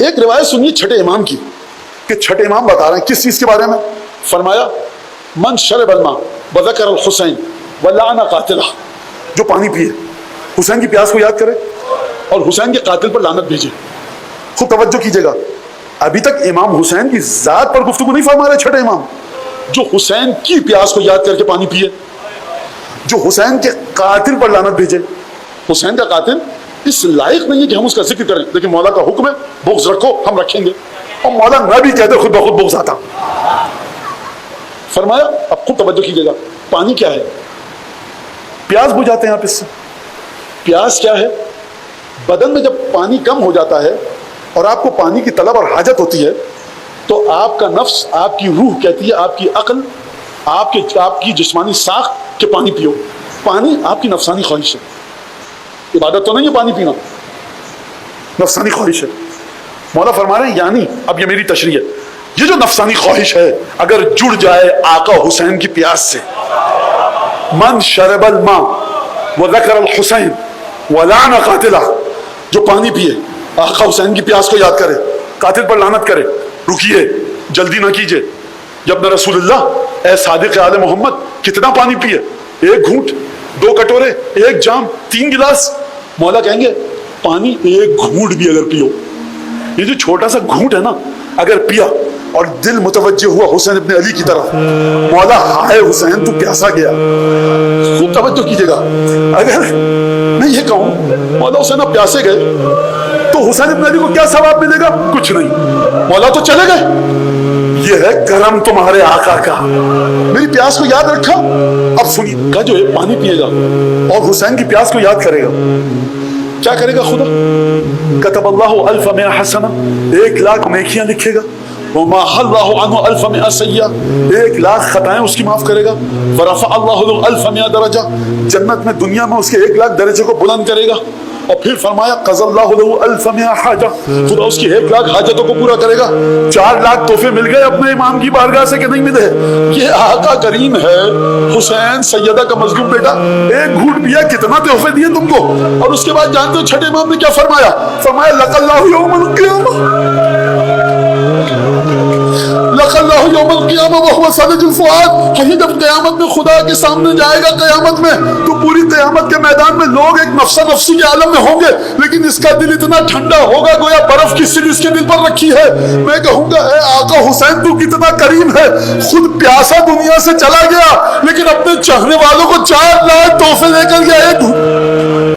ایک روایت سنیے چھٹے امام کی کہ چھٹے امام بتا رہے ہیں کس چیز کے بارے میں. فرمایا من شرب الماء وذکر الحسین ولعن قاتلہ، جو پانی پیے حسین کی پیاس کو یاد کرے اور حسین کے قاتل پر لعنت بھیجے. خود توجہ کیجیے گا، ابھی تک امام حسین کی ذات پر گفتگو نہیں فرما رہے چھٹے امام. جو حسین کی پیاس کو یاد کر کے پانی پیے، جو حسین کے قاتل پر لعنت بھیجے. حسین کا قاتل اس لائق نہیں ہے کہ ہم اس کا ذکر کریں، لیکن مولا کا حکم ہے بغض رکھو، ہم رکھیں گے. اور مولا نہ بھی کہتے خود بخود بغض آتا. فرمایا اب خود توجہ کیجیے گا، پانی کیا ہے؟ پیاس بجھاتے ہیں آپ اس سے. پیاس کیا ہے؟ بدن میں جب پانی کم ہو جاتا ہے اور آپ کو پانی کی طلب اور حاجت ہوتی ہے تو آپ کا نفس، آپ کی روح کہتی ہے، آپ کی عقل، آپ کی جسمانی ساخت کہ پانی پیو. پانی آپ کی نفسانی خواہش ہے، عبادت تو نہیں ہے پانی پینا، نفسانی خواہش ہے. مولا فرما رہے ہیں یعنی اب یہ میری تشریح ہے، یہ جو نفسانی خواہش ہے اگر جڑ جائے آقا حسین کی پیاس سے، من شرب الماء وذکر الحسین ولعن قاتلہ، جو پانی پیے آقا حسین کی پیاس کو یاد کرے، قاتل پر لعنت کرے. رکیے، جلدی نہ کیجیے. جب نہ رسول اللہ اے صادق آل محمد کتنا پانی پیے؟ ایک گھونٹ، 2 کٹورے، 1 جام، 3 گلاس. مولا کہیں گے پانی ایک گھونٹ بھی اگر پیو، یہ جو چھوٹا سا گھونٹ ہے نا اگر پیا اور دل متوجہ ہوا حسین ابن علی کی طرف، مولا ہائے حسین تو پیاسا گیا. خوب توجہ کیجیے گا، اگر میں یہ کہوں مولا حسین اب پیاسے گئے تو حسین ابن علی کو کیا ثواب ملے گا؟ کچھ نہیں. مولا تو چلے گئے، یہ ہے کرم تمہارے آقا کا، میری پیاس کو یاد رکھا. اب سنیے گا، جو ہے پانی پیے گا اور حسین کی پیاس کو یاد کرے گا، کیا کرے گا؟ خدا کتب اللہ 1000 حسنہ، 1,00,000 نیکیاں لکھے گا. وما اللہ عنہ 1000 سیئہ، 1,00,000 خطائیں اس کی معاف کرے گا. ورفع اللہ له 1000 درجہ، جنت میں دنیا میں اس کے 1,00,000 درجے کو بلند کرے گا. اور پھر فرمایا قضى اللہ له 1000 حاجہ، خدا اس کی 1,00,000 حاجتوں کو پورا کرے گا. 4,00,000 تحفے مل گئے اپنے امام کی بارگاہ سے کہ نہیں ملے؟ یہ آقا کریم ہے، حسین سیدہ کا مظلوم بیٹا، ایک گھونٹ پیا کتنا تحفے دیے تم کو. اور اس کے بعد جانتے ہو چھٹے امام نے کیا فرمایا؟ فرمایا لق اللہ یوم القیامہ، لق اللہ یوم القیامہ وہو صادق الفؤاد. جب قیامت میں خدا کے سامنے جائے گا قیامت میں تو پوری قیامت کے میدان میں لوگ ایک نفسا نفسی کے عالم میں ہوں گے، لیکن اس کا دل اتنا ٹھنڈا ہوگا گویا برف کی سل اس کے دل پر رکھی ہے. میں کہوں گا اے آقا حسین تو کتنا کریم ہے، خود پیاسا دنیا سے چلا گیا لیکن اپنے چاہنے والوں کو 4,00,000 تحفے دے کر گیا.